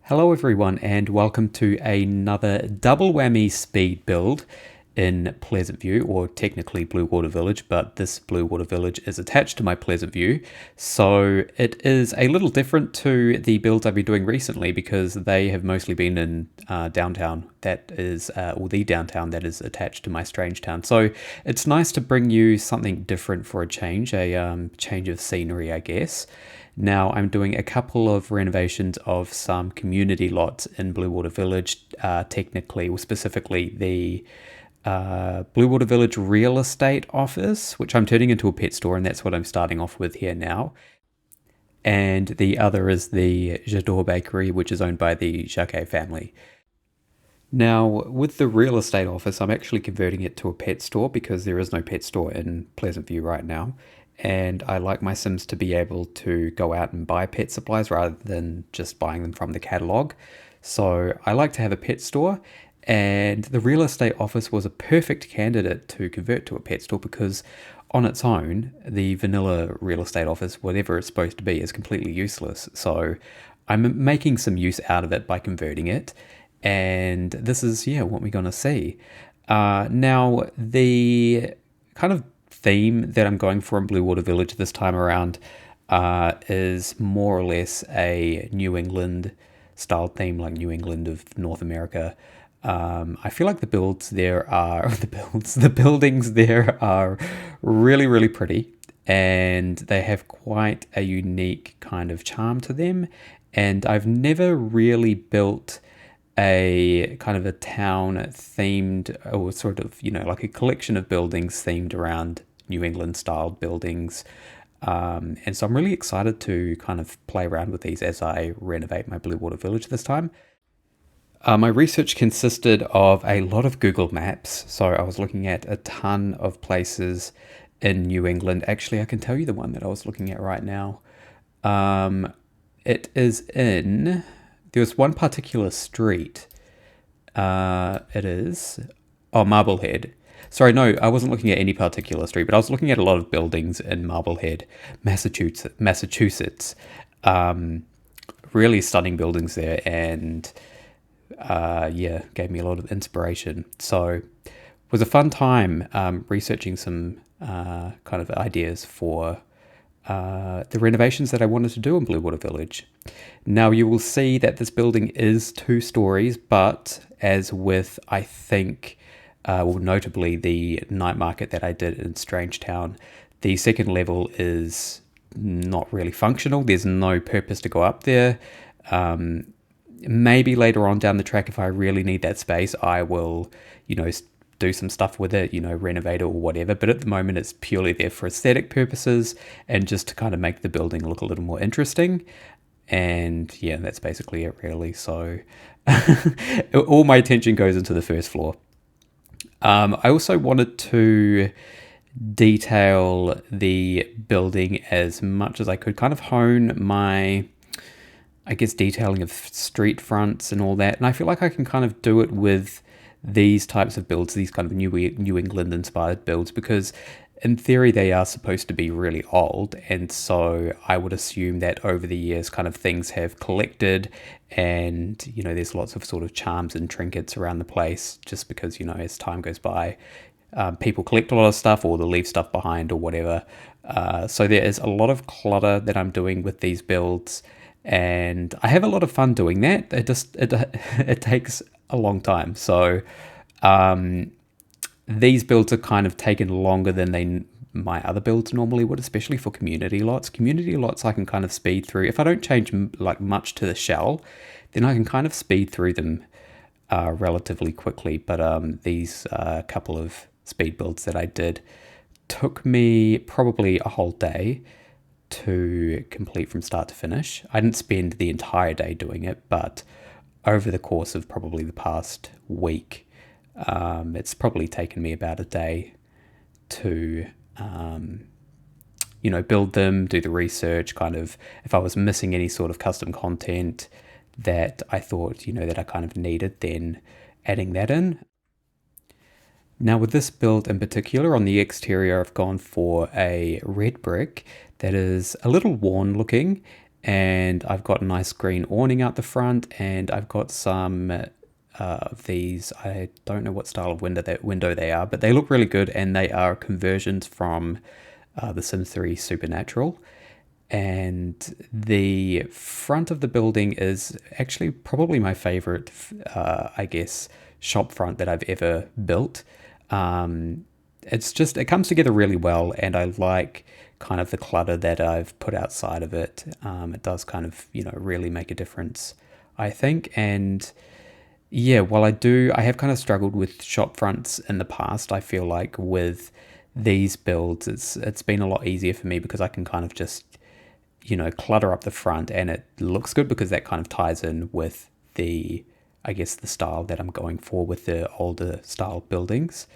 Hello everyone and welcome to another double whammy speed build in Pleasantview, or technically Bluewater Village, but this Bluewater Village is attached to my Pleasantview, so it is a little different to the builds I've been doing recently because they have mostly been in downtown, or the downtown that is attached to my strange town. So it's nice to bring you something different for a change of scenery, I guess. Now I'm doing a couple of renovations of some community lots in Bluewater Village, technically, or specifically the Bluewater Village real estate office, which I'm turning into a pet store, and that's what I'm starting off with here now. And the other is the J'adore Bakery, which is owned by the Jacquet family. Now, with the real estate office, I'm actually converting it to a pet store because there is no pet store in Pleasantview right now. And I like my Sims to be able to go out and buy pet supplies rather than just buying them from the catalog. So I like to have a pet store, and the real estate office was a perfect candidate to convert to a pet store because on its own, the vanilla real estate office, whatever it's supposed to be, is completely useless. So I'm making some use out of it by converting it. And this is, yeah, what we're going to see. Now, the kind of theme that I'm going for in Bluewater Village this time around is more or less a New England style theme, like New England of North America. I feel like the builds there are the buildings there are really, really pretty, and they have quite a unique kind of charm to them. And I've never really built a kind of a town themed, or sort of, like a collection of buildings themed around New England style buildings. And so I'm really excited to kind of play around with these as I renovate my Bluewater Village this time. My research consisted of a lot of Google Maps. So I was looking at a ton of places in New England. Actually, I can tell you the one that I was looking at right now. It is there's one particular street. It is, Marblehead. Sorry, no, I wasn't looking at any particular street, but I was looking at a lot of buildings in Marblehead, Massachusetts. Really stunning buildings there, and yeah, gave me a lot of inspiration. So it was a fun time researching some kind of ideas for the renovations that I wanted to do in Bluewater Village. Now you will see that this building is 2 stories, but as with, I think, well, notably the night market that I did in Strangetown, the second level is not really functional. There's no purpose to go up there. Maybe later on down the track, if I really need that space, I will, do some stuff with it, renovate it or whatever. But at the moment, it's purely there for aesthetic purposes and just to kind of make the building look a little more interesting. And yeah, that's basically it, really. So all my attention goes into the first floor. I also wanted to detail the building as much as I could, kind of hone my, I guess, detailing of street fronts and all that. And I feel like I can kind of do it with these types of builds, these kind of New England inspired builds, because in theory they are supposed to be really old, and so I would assume that over the years kind of things have collected, and there's lots of sort of charms and trinkets around the place, just because as time goes by, people collect a lot of stuff or they leave stuff behind or whatever. So there is a lot of clutter that I'm doing with these builds, and I have a lot of fun doing that. It takes a long time. So these builds are kind of taken longer than my other builds normally would, especially for community lots. Community lots I can kind of speed through. If I don't change like much to the shell, then I can kind of speed through them relatively quickly. But these couple of speed builds that I did took me probably a whole day to complete from start to finish. I didn't spend the entire day doing it, but over the course of probably the past week, it's probably taken me about a day to, build them, do the research, kind of, if I was missing any sort of custom content that I thought, that I kind of needed, then adding that in. Now with this build in particular, on the exterior, I've gone for a red brick that is a little worn looking, and I've got a nice green awning out the front, and I've got some of these. I don't know what style of window they are, but they look really good, and they are conversions from The Sims 3 Supernatural. And the front of the building is actually probably my favorite, I guess, shop front that I've ever built. It comes together really well, and I like kind of the clutter that I've put outside of it. It does kind of, really make a difference, I think. And yeah, while I have kind of struggled with shop fronts in the past. I feel like with these builds, it's been a lot easier for me because I can kind of just, clutter up the front, and it looks good because that kind of ties in with I guess, the style that I'm going for with the older style buildings.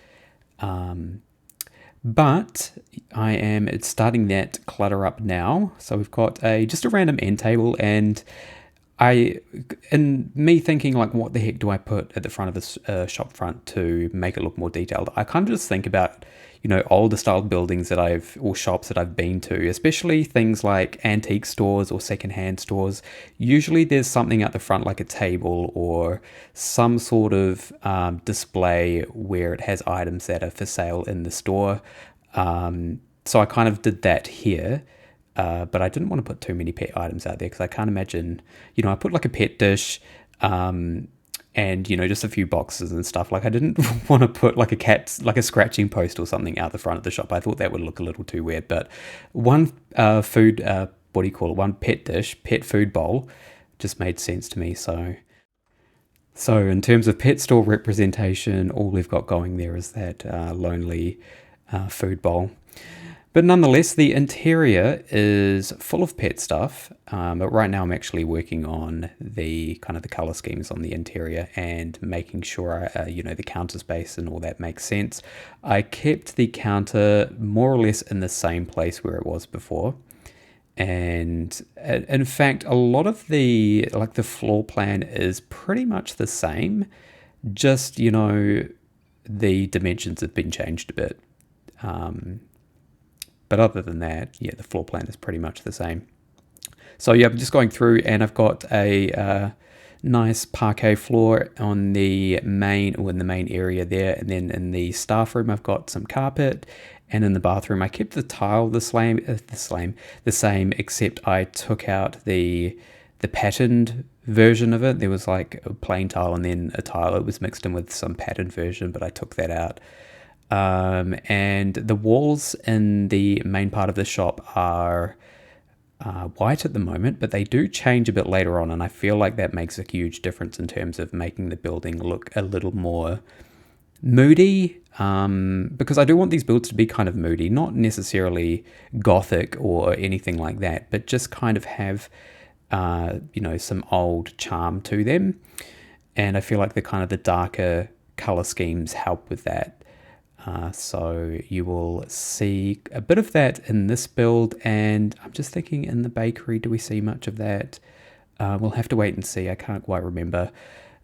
But it's starting that clutter up now. So we've got just a random end table, and I, and me thinking like, what the heck do I put at the front of this shop front to make it look more detailed? I kind of just think about, older style buildings or shops that I've been to, especially things like antique stores or secondhand stores. Usually there's something at the front like a table or some sort of display where it has items that are for sale in the store. So I kind of did that here. But I didn't want to put too many pet items out there because I can't imagine, I put like a pet dish, and, just a few boxes and stuff. Like I didn't want to put like like a scratching post or something out the front of the shop. I thought that would look a little too weird. But one food, what do you call it? One pet dish, pet food bowl just made sense to me. So in terms of pet store representation, all we've got going there is that lonely food bowl. But nonetheless, the interior is full of pet stuff. But right now I'm actually working on the kind of the color schemes on the interior and making sure, the counter space and all that makes sense. I kept the counter more or less in the same place where it was before. And in fact, a lot of the floor plan is pretty much the same. Just, the dimensions have been changed a bit. But other than that, yeah, the floor plan is pretty much the same. So yeah, I'm just going through, and I've got a nice parquet floor in the main area there, and then in the staff room I've got some carpet, and in the bathroom I kept the tile the same, except I took out the patterned version of it. There was like a plain tile and then a tile. It was mixed in with some patterned version, but I took that out. And the walls in the main part of the shop are white at the moment, but they do change a bit later on, and I feel like that makes a huge difference in terms of making the building look a little more moody, because I do want these builds to be kind of moody, not necessarily gothic or anything like that, but just kind of have some old charm to them. And I feel like the darker color schemes help with that. So you will see a bit of that in this build, and I'm just thinking in the bakery, do we see much of that? We'll have to wait and see. I can't quite remember.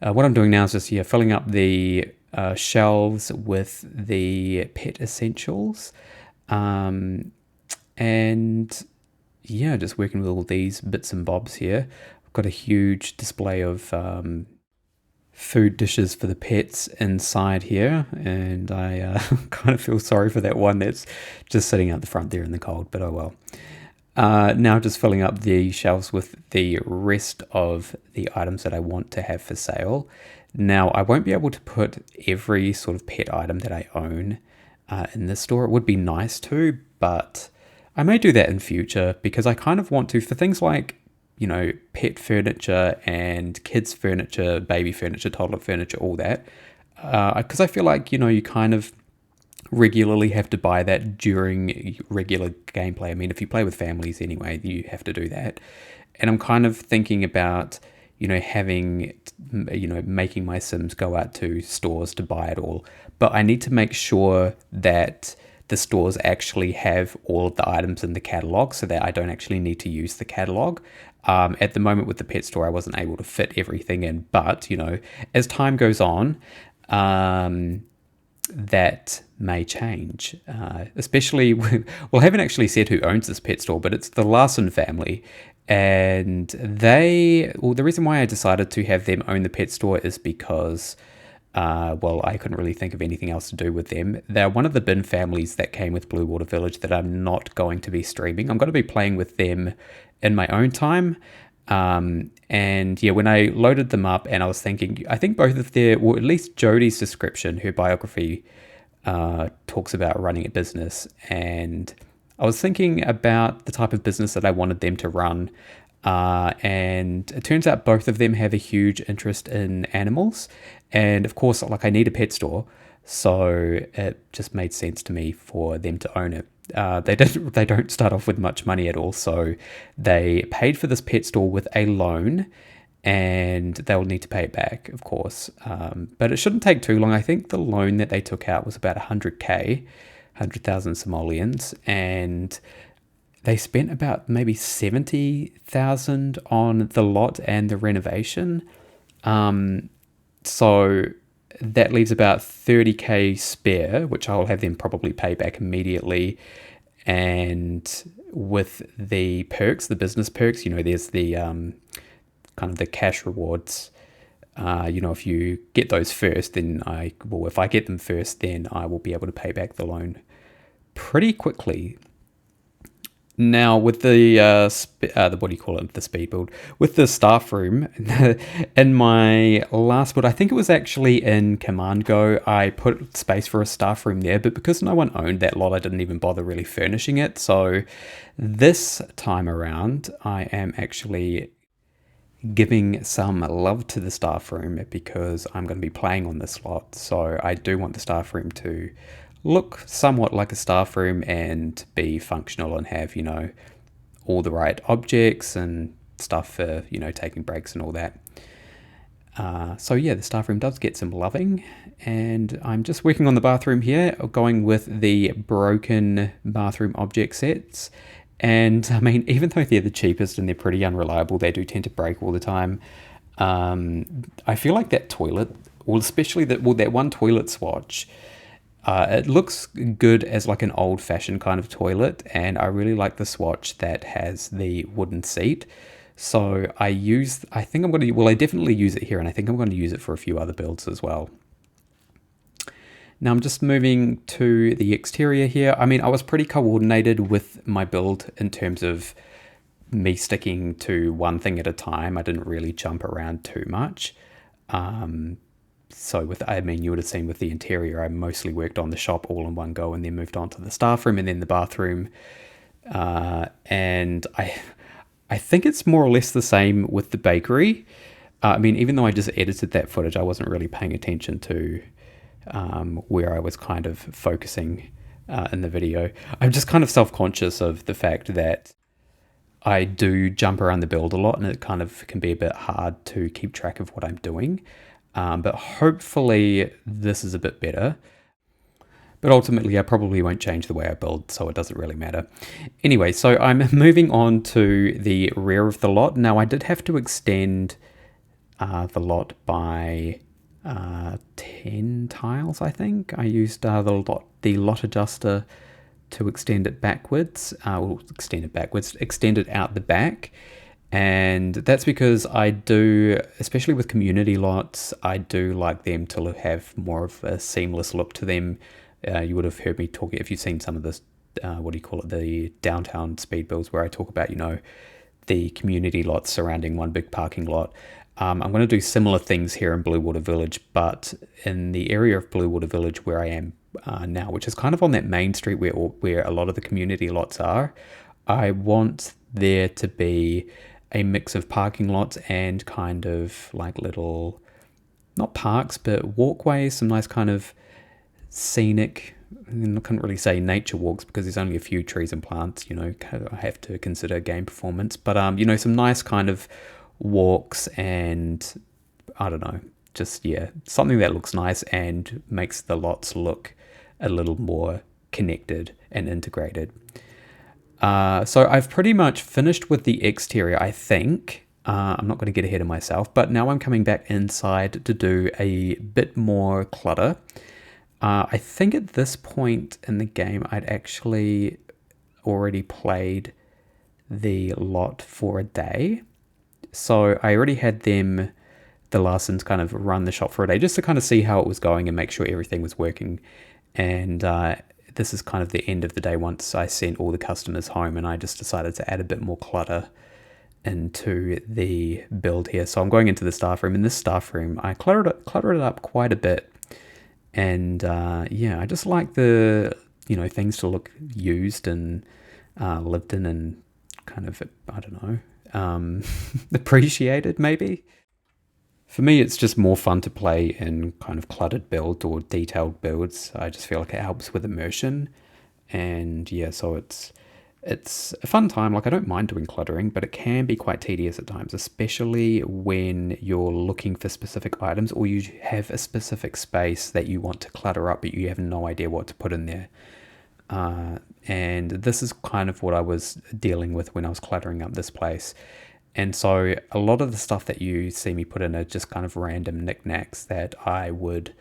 What I'm doing now is just filling up the shelves with the pet essentials, and yeah, just working with all these bits and bobs here. I've got a huge display of food dishes for the pets inside here, and I kind of feel sorry for that one that's just sitting out the front there in the cold, but oh well. Now just filling up the shelves with the rest of the items that I want to have for sale. Now I won't be able to put every sort of pet item that I own in this store. It would be nice to, but I may do that in future because I kind of want to, for things like pet furniture and kids furniture, baby furniture, toddler furniture, all that. Because I feel like, you kind of regularly have to buy that during regular gameplay. I mean, if you play with families anyway, you have to do that. And I'm kind of thinking about, making my Sims go out to stores to buy it all. But I need to make sure that the stores actually have all of the items in the catalog so that I don't actually need to use the catalog. At the moment with the pet store, I wasn't able to fit everything in, but as time goes on, that may change, especially well, I haven't actually said who owns this pet store, but it's the Larson family. And the reason why I decided to have them own the pet store is because, well, I couldn't really think of anything else to do with them. They're one of the bin families that came with Bluewater Village that I'm not going to be streaming. I'm going to be playing with them in my own time. And yeah, when I loaded them up and I was thinking, I think both of their, or at least Jodie's description, her biography, talks about running a business. And I was thinking about the type of business that I wanted them to run. And it turns out both of them have a huge interest in animals. And of course, like I need a pet store. So it just made sense to me for them to own it. They don't start off with much money at all, so they paid for this pet store with a loan, and they'll need to pay it back, of course. But it shouldn't take too long. I think the loan that they took out was about 100k, 100,000 simoleons, and they spent about maybe 70,000 on the lot and the renovation. So that leaves about 30k spare, which I'll have them probably pay back immediately. And with the perks, the business perks, there's the kind of the cash rewards. If you get those first, then if I get them first, then I will be able to pay back the loan pretty quickly. Now with the what do you call it? The speed build with the staff room in my last build, I think it was actually in Command Go. I put space for a staff room there, but because no one owned that lot, I didn't even bother really furnishing it. So this time around, I am actually giving some love to the staff room because I'm going to be playing on this lot. So I do want the staff room to look somewhat like a staff room and be functional and have, all the right objects and stuff for, taking breaks and all that. So yeah, the staff room does get some loving, and I'm just working on the bathroom here, going with the broken bathroom object sets. And I mean, even though they're the cheapest and they're pretty unreliable, they do tend to break all the time. I feel like that toilet, well, especially that one toilet swatch, it looks good as like an old-fashioned kind of toilet, and I really like the swatch that has the wooden seat. So I definitely use it here, and I think I'm going to use it for a few other builds as well. Now I'm just moving to the exterior here. I mean, I was pretty coordinated with my build in terms of me sticking to one thing at a time. I didn't really jump around too much. So you would have seen with the interior, I mostly worked on the shop all in one go and then moved on to the staff room and then the bathroom. And I think it's more or less the same with the bakery. Even though I just edited that footage, I wasn't really paying attention to where I was kind of focusing in the video. I'm just kind of self-conscious of the fact that I do jump around the build a lot, and it kind of can be a bit hard to keep track of what I'm doing. But hopefully this is a bit better. But ultimately, I probably won't change the way I build, so it doesn't really matter. Anyway, so I'm moving on to the rear of the lot. Now, I did have to extend the lot by 10 tiles, I think. I used the lot adjuster to extend it backwards. Extend it out the back. And that's because I do, especially with community lots, I do like them to have more of a seamless look to them. You would have heard me talk, if you've seen some of this, the downtown speed builds where I talk about, the community lots surrounding one big parking lot. I'm going to do similar things here in Bluewater Village, but in the area of Bluewater Village where I am now, which is kind of on that main street where a lot of the community lots are, I want there to be a mix of parking lots and kind of like little, not parks, but walkways, some nice kind of scenic, I couldn't really say nature walks because there's only a few trees and plants, I have to consider game performance, but some nice kind of walks, and I don't know, just something that looks nice and makes the lots look a little more connected and integrated. So I've pretty much finished with the exterior, I think. I'm not going to get ahead of myself, but now I'm coming back inside to do a bit more clutter. I think at this point in the game, I'd actually already played the lot for a day. So I already had them, the Larsons, kind of run the shop for a day just to kind of see how it was going and make sure everything was working. And this is kind of the end of the day once I sent all the customers home, and I just decided to add a bit more clutter into the build here. So I'm going into the staff room. In this staff room, I cluttered it up quite a bit. And yeah, I just like the, things to look used and lived in and kind of, I don't know, appreciated maybe. For me, it's just more fun to play in kind of cluttered builds or detailed builds. I just feel like it helps with immersion. And yeah, so it's a fun time. Like, I don't mind doing cluttering, but it can be quite tedious at times, especially when you're looking for specific items or you have a specific space that you want to clutter up, but you have no idea what to put in there. And this is kind of what I was dealing with when I was cluttering up this place. And so a lot of the stuff that you see me put in are just kind of random knickknacks that I would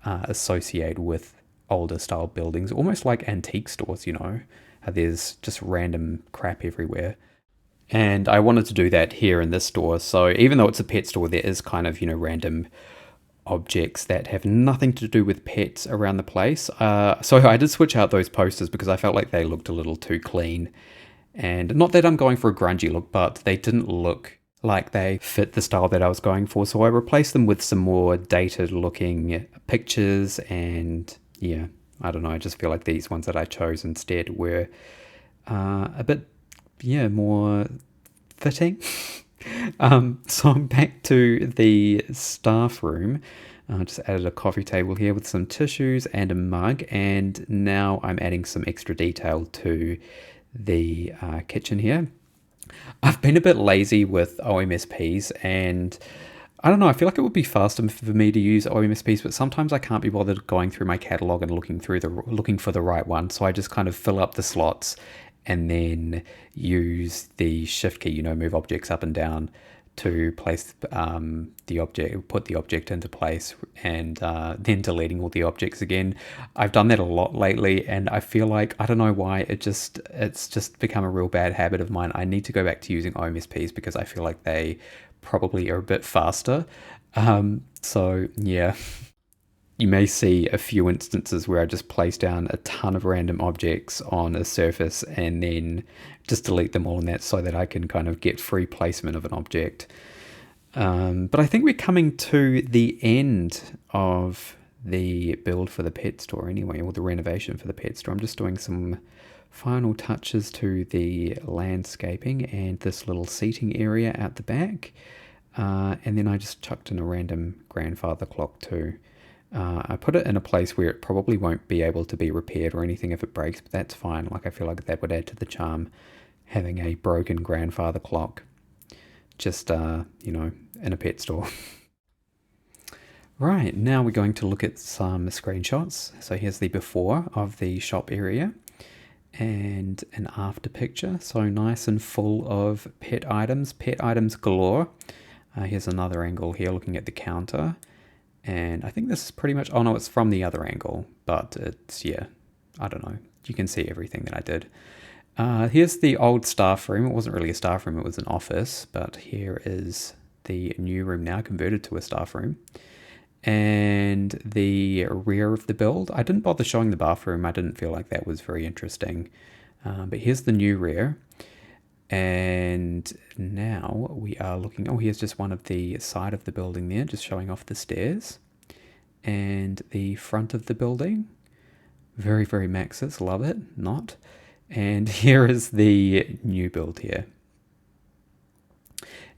associate with older style buildings, almost like antique stores, There's just random crap everywhere. And I wanted to do that here in this store. So even though it's a pet store, there is kind of, random objects that have nothing to do with pets around the place. So I did switch out those posters because I felt like they looked a little too clean. And not that I'm going for a grungy look, but they didn't look like they fit the style that I was going for. So I replaced them with some more dated looking pictures. And yeah, I don't know. I just feel like these ones that I chose instead were a bit, yeah, more fitting. So I'm back to the staff room. I just added a coffee table here with some tissues and a mug. And now I'm adding some extra detail to the kitchen here. I've been a bit lazy with OMSPs, and I don't know, I feel like it would be faster for me to use OMSPs, but sometimes I can't be bothered going through my catalog and looking for the right one. So I just kind of fill up the slots and then use the shift key, move objects up and down to place the object, put the object into place, and then deleting all the objects again. I've done that a lot lately, and I feel like, I don't know why, it's just become a real bad habit of mine. I need to go back to using OMSPs because I feel like they probably are a bit faster. So yeah, you may see a few instances where I just place down a ton of random objects on a surface and then just delete them all in that so that I can kind of get free placement of an object. But I think we're coming to the end of the build for the pet store anyway, or the renovation for the pet store. I'm just doing some final touches to the landscaping and this little seating area at the back. And then I just chucked in a random grandfather clock too. I put it in a place where it probably won't be able to be repaired or anything if it breaks, but that's fine. Like, I feel like that would add to the charm, having a broken grandfather clock just, in a pet store. Right, now we're going to look at some screenshots. So here's the before of the shop area and an after picture. So nice and full of pet items galore. Here's another angle here looking at the counter. And I think this is pretty much, oh no, it's from the other angle, but it's, yeah, I don't know. You can see everything that I did. Here's the old staff room. It wasn't really a staff room, it was an office, but here is the new room now converted to a staff room. And the rear of the build, I didn't bother showing the bathroom. I didn't feel like that was very interesting. But here's the new rear. And now we are looking, oh, here's just one of the side of the building there, just showing off the stairs. And the front of the building, very, very Maxis, love it, not. And here is the new build here.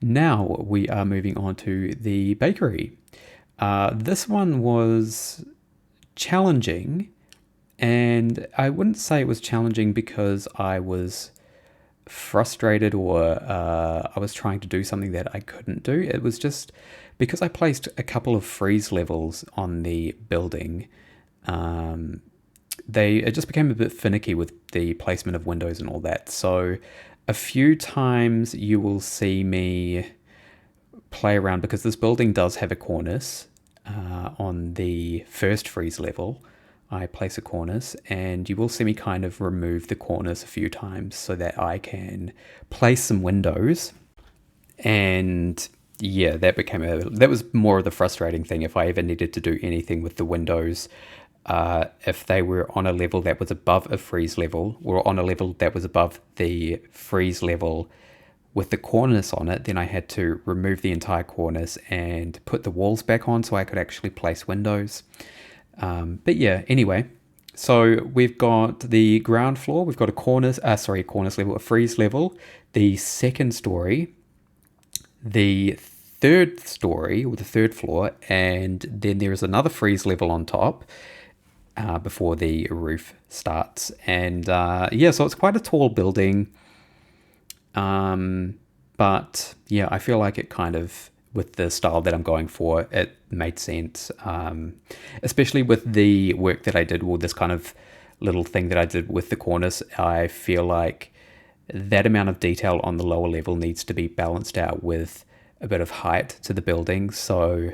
Now we are moving on to the bakery. This one was challenging, and I wouldn't say it was challenging because I was frustrated or I was trying to do something that I couldn't do. It was just because I placed a couple of freeze levels on the building. It just became a bit finicky with the placement of windows and all that. So a few times you will see me play around because this building does have a cornice on the first freeze level. I place a cornice, and you will see me kind of remove the cornice a few times so that I can place some windows. And yeah, that was more of the frustrating thing. If I ever needed to do anything with the windows, if they were on a level that was above a freeze level, or on a level that was above the freeze level with the cornice on it, then I had to remove the entire cornice and put the walls back on so I could actually place windows. But yeah, anyway, so we've got the ground floor, we've got a cornice level, a freeze level, the second story, the third story, or the third floor, and then there is another freeze level on top before the roof starts. And yeah, so it's quite a tall building. But yeah, I feel like it kind of, with the style that I'm going for, it made sense. Especially with the work that I did, or this kind of little thing that I did with the cornice, I feel like that amount of detail on the lower level needs to be balanced out with a bit of height to the building. So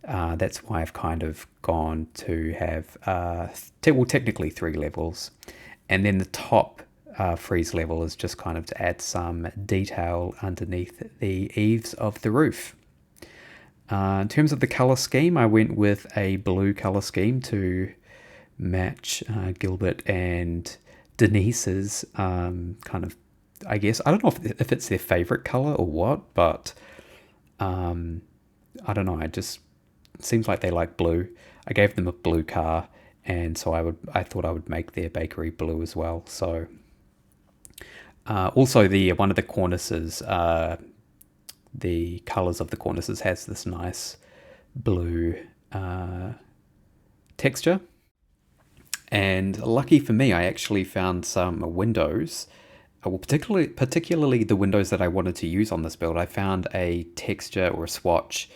that's why I've kind of gone to have, technically 3 levels. And then the top freeze level is just kind of to add some detail underneath the eaves of the roof. In terms of the color scheme, I went with a blue color scheme to match Gilbert and Denise's kind of, I guess, I don't know if it's their favorite color or what, but I don't know. It just seems like they like blue. I gave them a blue car, and so I thought I would make their bakery blue as well. So also the one of the cornices, the colors of the cornices has this nice blue texture. And lucky for me, I actually found some windows. Well, particularly the windows that I wanted to use on this build. I found a texture or a swatch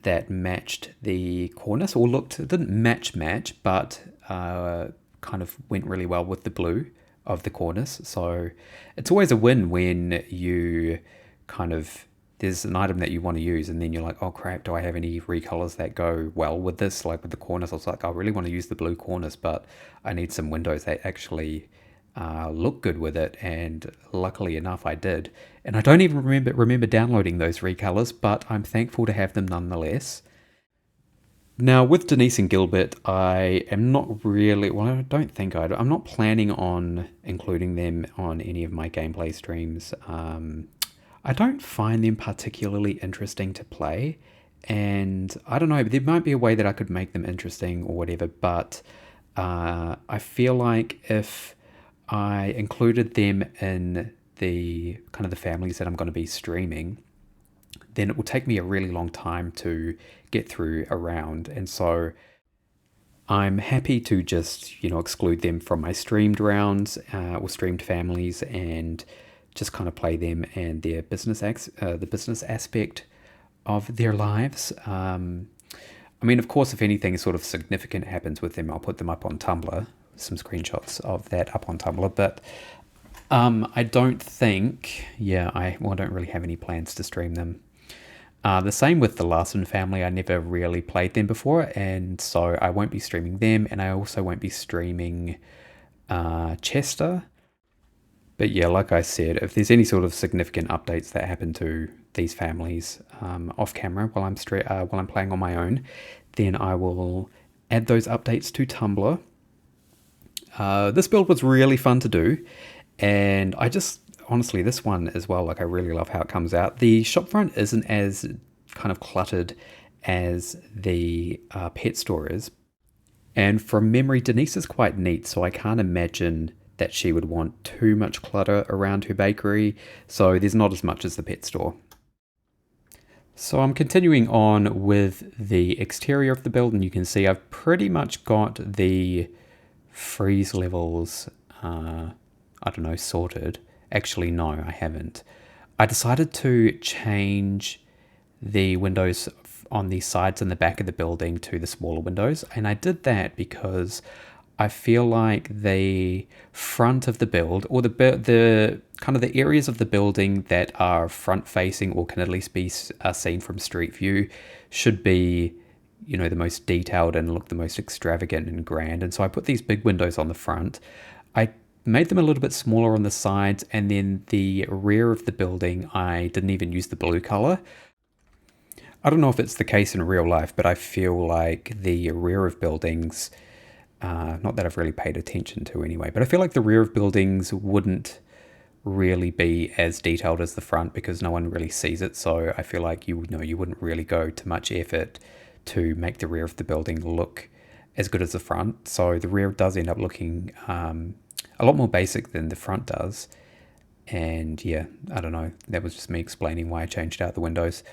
that matched the cornice, or it didn't match, but kind of went really well with the blue of the cornice. So it's always a win when you kind of, there's an item that you want to use and then you're like, oh crap, do I have any recolors that go well with this? Like with the cornice, I was like, I really want to use the blue cornice, but I need some windows that actually look good with it. And luckily enough, I did. And I don't even remember downloading those recolors, but I'm thankful to have them nonetheless. Now, with Denise and Gilbert, I am not really, well, I don't think I'm not planning on including them on any of my gameplay streams. I don't find them particularly interesting to play, and I don't know, there might be a way that I could make them interesting or whatever, but I feel like if I included them in the kind of the families that I'm going to be streaming, then it will take me a really long time to get through a round. And so I'm happy to just, exclude them from my streamed rounds or streamed families and just kind of play them and their the business aspect of their lives. I mean, of course, if anything sort of significant happens with them, I'll put them up on Tumblr, some screenshots of that up on Tumblr. But I don't think, I don't really have any plans to stream them. The same with the Larson family. I never really played them before, and so I won't be streaming them, and I also won't be streaming Chester. But yeah, like I said, if there's any sort of significant updates that happen to these families off camera while I'm playing on my own, then I will add those updates to Tumblr. This build was really fun to do, and honestly, this one as well, like I really love how it comes out. The shopfront isn't as kind of cluttered as the pet store is. And from memory, Denise is quite neat, so I can't imagine that she would want too much clutter around her bakery, so there's not as much as the pet store. So I'm continuing on with the exterior of the build, and you can see I've pretty much got the freeze levels, sorted. Actually, no, I haven't. I decided to change the windows on the sides and the back of the building to the smaller windows, and I did that because I feel like the front of the build, or the kind of the areas of the building that are front facing or can at least be seen from street view, should be the most detailed and look the most extravagant and grand. And so I put these big windows on the front. I made them a little bit smaller on the sides, and then the rear of the building, I didn't even use the blue color. I don't know if it's the case in real life, but I feel like the rear of buildings, not that I've really paid attention to anyway, but I feel like the rear of buildings wouldn't really be as detailed as the front because no one really sees it. So I feel like you wouldn't really go to much effort to make the rear of the building look as good as the front. So the rear does end up looking a lot more basic than the front does. And yeah, I don't know. That was just me explaining why I changed out the windows.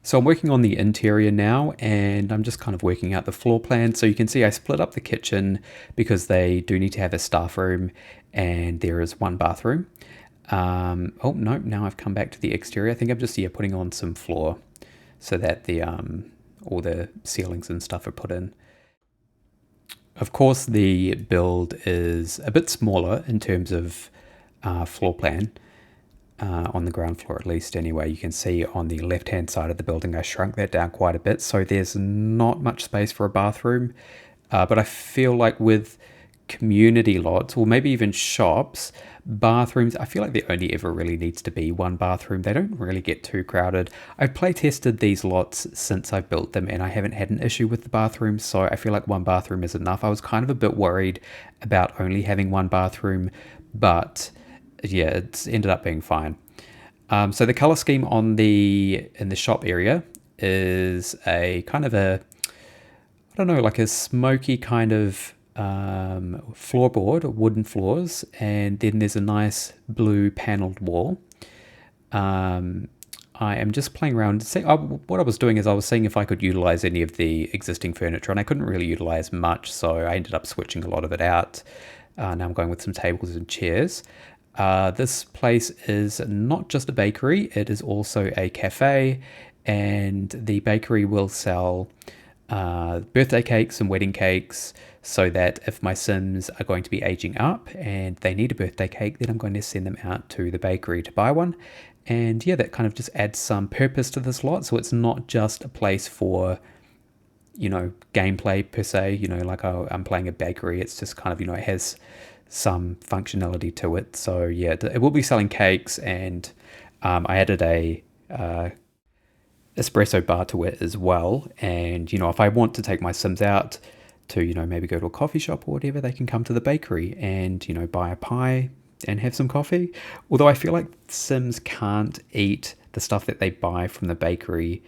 So I'm working on the interior now, and I'm just kind of working out the floor plan. So you can see I split up the kitchen because they do need to have a staff room, and there is one bathroom. Oh no, now I've come back to the exterior. I think I'm just putting on some floor so that the all the ceilings and stuff are put in. Of course, the build is a bit smaller in terms of floor plan. On the ground floor at least anyway. You can see on the left hand side of the building I shrunk that down quite a bit, so there's not much space for a bathroom, but I feel like with community lots or maybe even shops, bathrooms, I feel like there only ever really needs to be one bathroom. They don't really get too crowded. I've play tested these lots since I've built them and I haven't had an issue with the bathrooms, so I feel like one bathroom is enough. I was kind of a bit worried about only having one bathroom, but yeah, it's ended up being fine. So the color scheme in the shop area is a kind of a, I don't know, like a smoky kind of floorboard, wooden floors, and then there's a nice blue paneled wall. I am just playing around. What I was doing is I was seeing if I could utilize any of the existing furniture, and I couldn't really utilize much, so I ended up switching a lot of it out. Now I'm going with some tables and chairs. This place is not just a bakery, it is also a cafe, and the bakery will sell birthday cakes and wedding cakes, so that if my Sims are going to be aging up and they need a birthday cake, then I'm going to send them out to the bakery to buy one. And yeah, that kind of just adds some purpose to this lot, so it's not just a place for gameplay per se, like I'm playing a bakery. It's just kind of, it has some functionality to it. So yeah, it will be selling cakes, and I added a espresso bar to it as well. And if I want to take my Sims out to maybe go to a coffee shop or whatever, they can come to the bakery and buy a pie and have some coffee. Although I feel like Sims can't eat the stuff that they buy from the bakery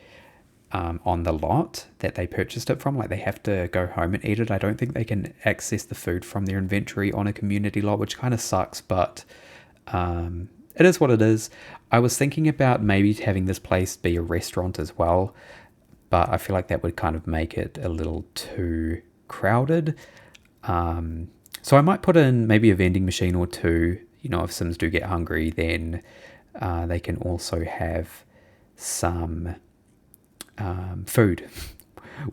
on the lot that they purchased it from. Like, they have to go home and eat it. I don't think they can access the food from their inventory on a community lot, which kind of sucks, but it is what it is. I was thinking about maybe having this place be a restaurant as well, but I feel like that would kind of make it a little too crowded. So I might put in maybe a vending machine or two. If Sims do get hungry, then they can also have some food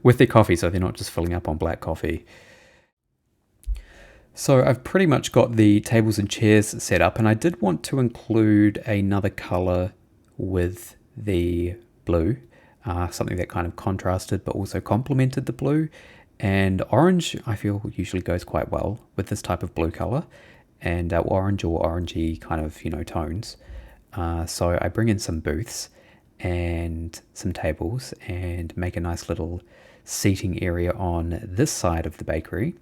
with their coffee, so they're not just filling up on black coffee. So I've pretty much got the tables and chairs set up, and I did want to include another color with the blue, something that kind of contrasted but also complemented the blue. And orange, I feel, usually goes quite well with this type of blue color, and orange or orangey kind of tones. So I bring in some booths and some tables and make a nice little seating area on this side of the bakery.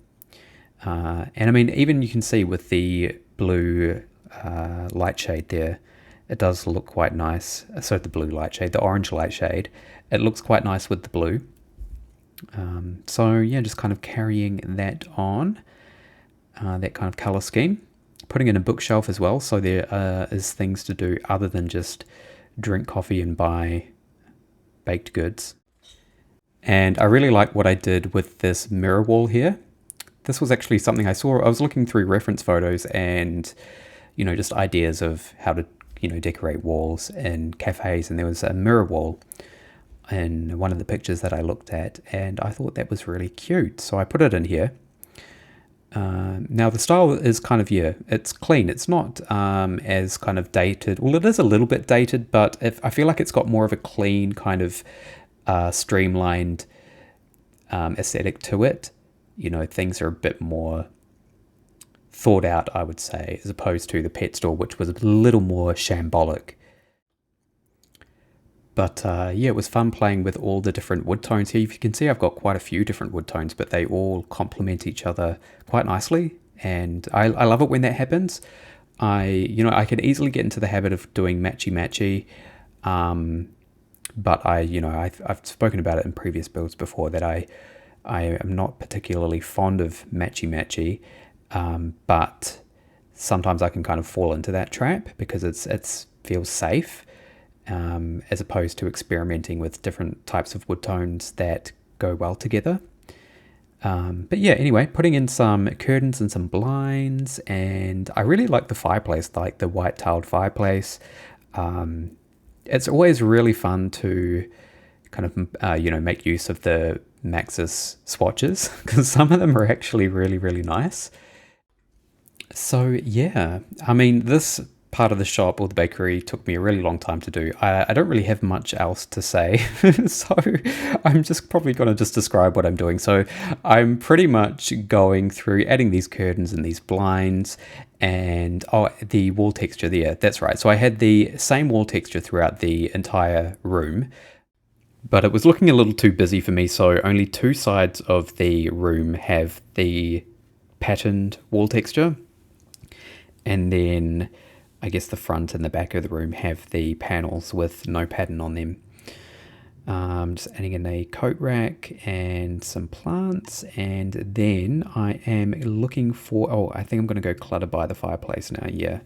And I mean, even you can see with the blue light shade there, it does look quite nice. So the blue light shade, the orange light shade, it looks quite nice with the blue. So yeah, just kind of carrying that on, that kind of color scheme. Putting in a bookshelf as well, so there is things to do other than just drink coffee and buy baked goods. And I really like what I did with this mirror wall here. This was actually something I saw. I was looking through reference photos and, just ideas of how to, decorate walls in cafes. And there was a mirror wall in one of the pictures that I looked at, and I thought that was really cute. So I put it in here. Now the style is kind of, it's clean. It's not as kind of dated. Well, it is a little bit dated, but I feel like it's got more of a clean kind of streamlined aesthetic to it. You know, things are a bit more thought out, I would say, as opposed to the pet store, which was a little more shambolic. But yeah, it was fun playing with all the different wood tones here. If you can see, I've got quite a few different wood tones, but they all complement each other quite nicely. And I love it when that happens. I can easily get into the habit of doing matchy-matchy. But I've spoken about it in previous builds before that I am not particularly fond of matchy-matchy. But sometimes I can kind of fall into that trap because it's feels safe, as opposed to experimenting with different types of wood tones that go well together. But yeah, anyway, putting in some curtains and some blinds, and I really like the fireplace, like the white-tiled fireplace. It's always really fun to kind of, make use of the Maxis swatches because some of them are actually really, really nice. So yeah, I mean, this part of the shop or the bakery took me a really long time to do. I don't really have much else to say, so I'm just probably going to just describe what I'm doing. So I'm pretty much going through adding these curtains and these blinds and the wall texture there. That's right. So I had the same wall texture throughout the entire room, but it was looking a little too busy for me. So only two sides of the room have the patterned wall texture. And then I guess the front and the back of the room have the panels with no pattern on them. Just adding in a coat rack and some plants. And then I am looking for, I think I'm going to go clutter by the fireplace now, yeah.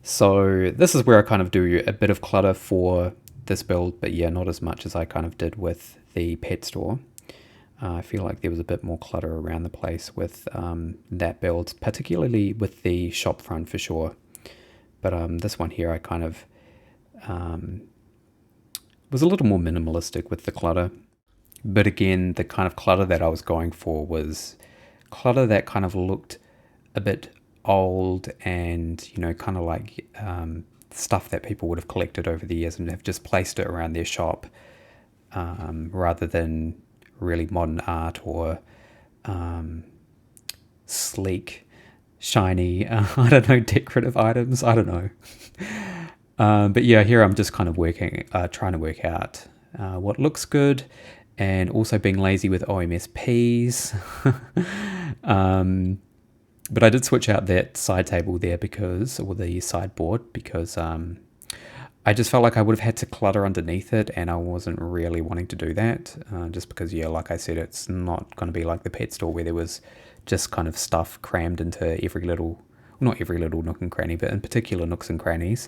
So this is where I kind of do a bit of clutter for this build, but yeah, not as much as I kind of did with the pet store. I feel like there was a bit more clutter around the place with that build, particularly with the shop front for sure. But this one here, I kind of was a little more minimalistic with the clutter. But again, the kind of clutter that I was going for was clutter that kind of looked a bit old and, kind of like stuff that people would have collected over the years and have just placed it around their shop, rather than really modern art or sleek, shiny, I don't know, decorative items. I don't know. But yeah, here I'm just kind of trying to work out what looks good, and also being lazy with OMSPs. But I did switch out that side table there or the sideboard, because I just felt like I would have had to clutter underneath it, and I wasn't really wanting to do that, just because, yeah, like I said, it's not going to be like the pet store where there was just kind of stuff crammed into not every little nook and cranny, but in particular nooks and crannies.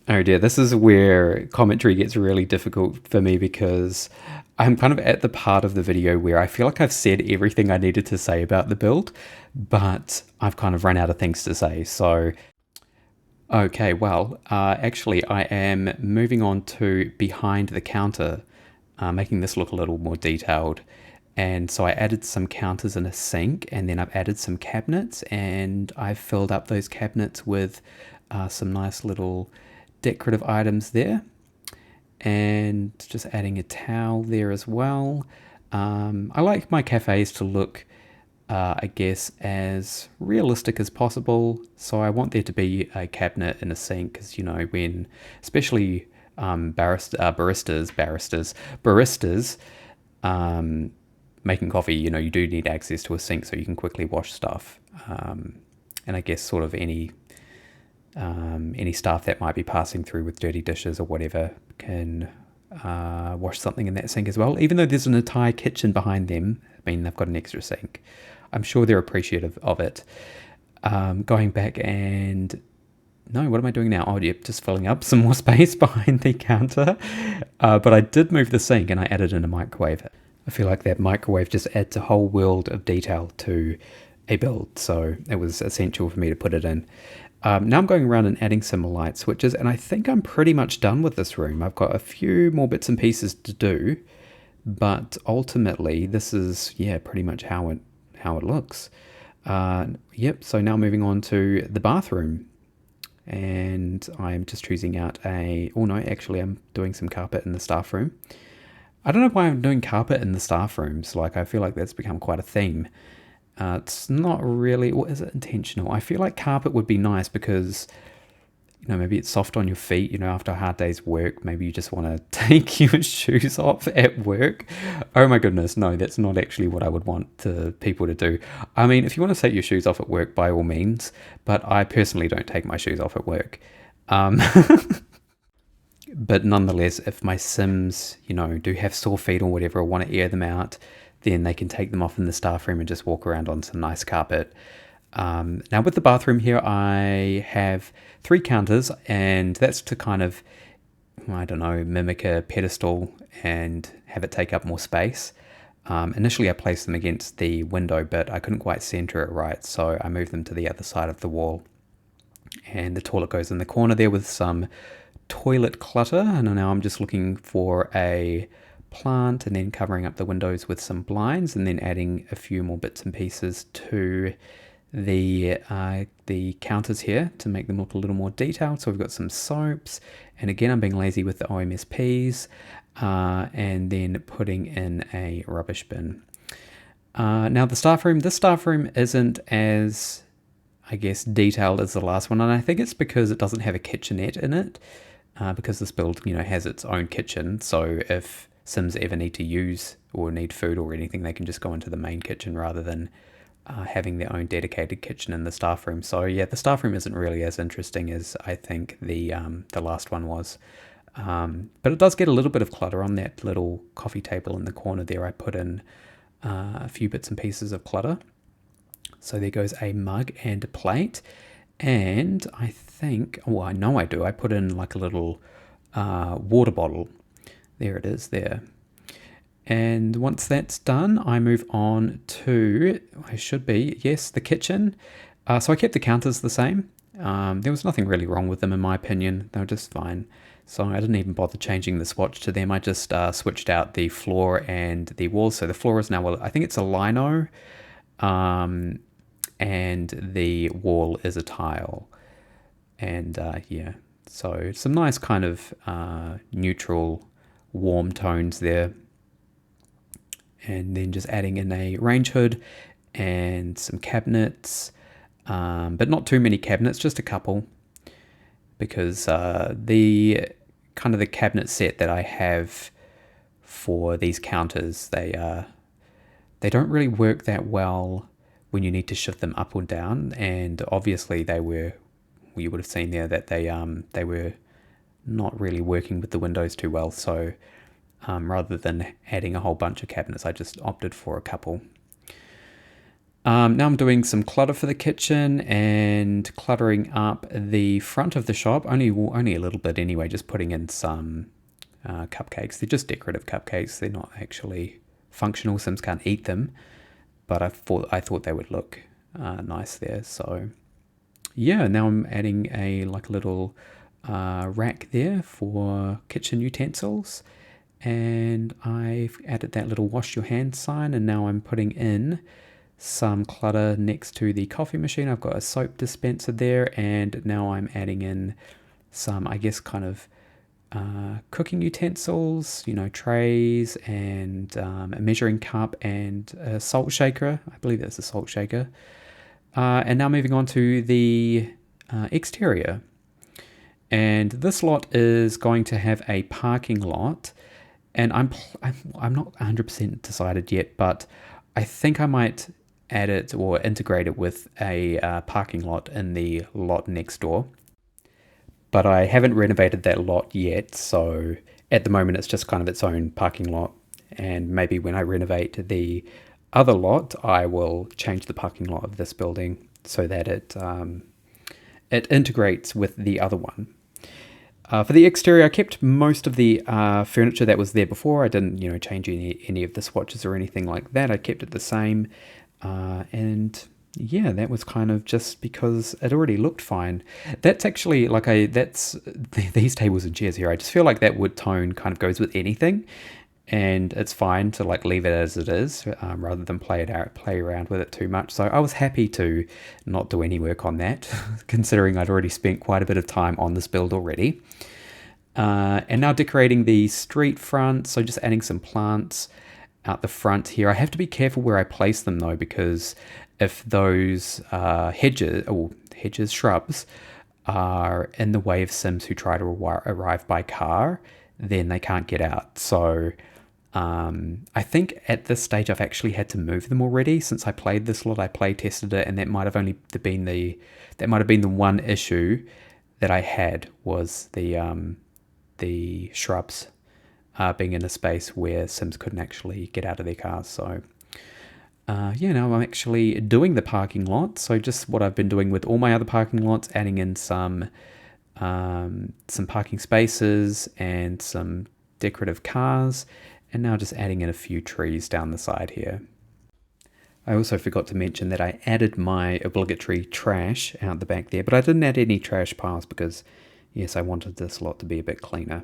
Oh dear, this is where commentary gets really difficult for me, because I'm kind of at the part of the video where I feel like I've said everything I needed to say about the build, but I've kind of run out of things to say, so... Okay, well, actually I am moving on to behind the counter, making this look a little more detailed. And so I added some counters and a sink, and then I've added some cabinets, and I've filled up those cabinets with some nice little decorative items there. And just adding a towel there as well. I like my cafes to look I guess, as realistic as possible. So I want there to be a cabinet and a sink, because, when, especially baristas, making coffee, you do need access to a sink so you can quickly wash stuff. And I guess sort of any staff that might be passing through with dirty dishes or whatever can wash something in that sink as well. Even though there's an entire kitchen behind them, I mean, they've got an extra sink. I'm sure they're appreciative of it. Going back and... No, what am I doing now? Oh, yep, just filling up some more space behind the counter. But I did move the sink and I added in a microwave. I feel like that microwave just adds a whole world of detail to a build, so it was essential for me to put it in. Now I'm going around and adding some light switches, and I think I'm pretty much done with this room. I've got a few more bits and pieces to do, but ultimately this is, yeah, pretty much how it looks. Yep, so now moving on to the bathroom, and I'm just choosing out I'm doing some carpet in the staff room. I don't know why I'm doing carpet in the staff rooms. Like, I feel like that's become quite a theme. It's not really, or is it intentional? I feel like carpet would be nice because, maybe it's soft on your feet, after a hard day's work. Maybe you just want to take your shoes off at work. Oh my goodness, no, that's not actually what I would want people to do. I mean, if you want to take your shoes off at work, by all means, but I personally don't take my shoes off at work. Um, but nonetheless, if my Sims, do have sore feet or whatever, or want to air them out, then they can take them off in the staff room and just walk around on some nice carpet. Now with the bathroom here, I have 3 counters, and that's to kind of, I don't know, mimic a pedestal and have it take up more space. Initially I placed them against the window, but I couldn't quite center it right, so I moved them to the other side of the wall. And the toilet goes in the corner there with some toilet clutter, and now I'm just looking for a plant and then covering up the windows with some blinds and then adding a few more bits and pieces to the counters here to make them look a little more detailed. So we've got some soaps, and again I'm being lazy with the OMSPs, and then putting in a rubbish bin. Now this staff room isn't as, I guess, detailed as the last one, and I think it's because it doesn't have a kitchenette in it, because this build has its own kitchen, so if Sims ever need to use or need food or anything, they can just go into the main kitchen rather than having their own dedicated kitchen in the staff room. So yeah, the staff room isn't really as interesting as I think the last one was. But it does get a little bit of clutter on that little coffee table in the corner there. I put in a few bits and pieces of clutter. So there goes a mug and a plate. And I think, well, I know I do. I put in like a little water bottle. There it is there. And once that's done, I move on to, the kitchen. So I kept the counters the same. There was nothing really wrong with them in my opinion. They were just fine. So I didn't even bother changing the swatch to them. I just switched out the floor and the walls. So the floor is now, well, I think it's a lino, and the wall is a tile. And so some nice kind of neutral, warm tones there. And then just adding in a range hood and some cabinets, but not too many cabinets, just a couple, because the cabinet set that I have for these counters, they don't really work that well when you need to shift them up or down, and obviously you would have seen there that they were not really working with the windows too well, so rather than adding a whole bunch of cabinets, I just opted for a couple. Now I'm doing some clutter for the kitchen and cluttering up the front of the shop, only a little bit anyway, just putting in some cupcakes. They're just decorative cupcakes. They're not actually functional. Sims can't eat them, but I thought they would look nice there. So yeah, now I'm adding a little rack there for kitchen utensils. And I've added that little wash your hands sign, and now I'm putting in some clutter next to the coffee machine. I've got a soap dispenser there, and now I'm adding in some, I guess, kind of cooking utensils, trays, and a measuring cup and a salt shaker. I believe that's a salt shaker. And now moving on to the exterior. And this lot is going to have a parking lot. And I'm not 100% decided yet, but I think I might add it or integrate it with a parking lot in the lot next door. But I haven't renovated that lot yet, so at the moment it's just kind of its own parking lot. And maybe when I renovate the other lot, I will change the parking lot of this building so that it integrates with the other one. For the exterior, I kept most of the furniture that was there before. I didn't, change any of the swatches or anything like that. I kept it the same. And yeah, that was kind of just because it already looked fine. That's actually these tables and chairs here. I just feel like that wood tone kind of goes with anything. And it's fine to leave it as it is, rather than play around with it too much. So I was happy to not do any work on that, considering I'd already spent quite a bit of time on this build already. And now decorating the street front, so just adding some plants out the front here. I have to be careful where I place them though, because if those shrubs, are in the way of Sims who try to arrive by car, then they can't get out. So I think at this stage I've actually had to move them already since I played this lot. I play tested it, and that might have been the one issue that I had, was the shrubs being in a space where Sims couldn't actually get out of their cars. So yeah, now I'm actually doing the parking lot. So just what I've been doing with all my other parking lots, adding in some parking spaces and some decorative cars, and now just adding in a few trees down the side here. I also forgot to mention that I added my obligatory trash out the back there, but I didn't add any trash piles because, yes, I wanted this lot to be a bit cleaner.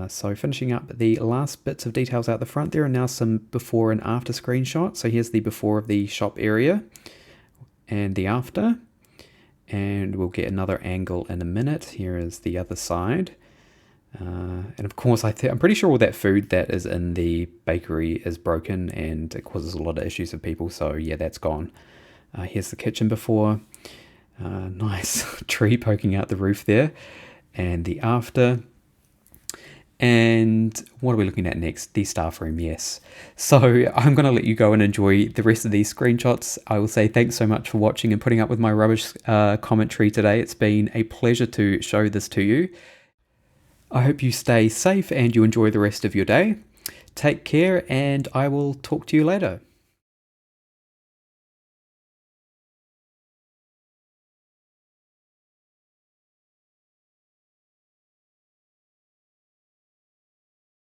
So finishing up the last bits of details out the front, there are now some before and after screenshots. So here's the before of the shop area and the after, and we'll get another angle in a minute. Here is the other side. And of course, I'm pretty sure all that food that is in the bakery is broken and it causes a lot of issues for people. So yeah, that's gone. Here's the kitchen before. Nice tree poking out the roof there. And the after. And what are we looking at next? The staff room, yes. So I'm going to let you go and enjoy the rest of these screenshots. I will say thanks so much for watching and putting up with my rubbish commentary today. It's been a pleasure to show this to you. I hope you stay safe and you enjoy the rest of your day. Take care, and I will talk to you later.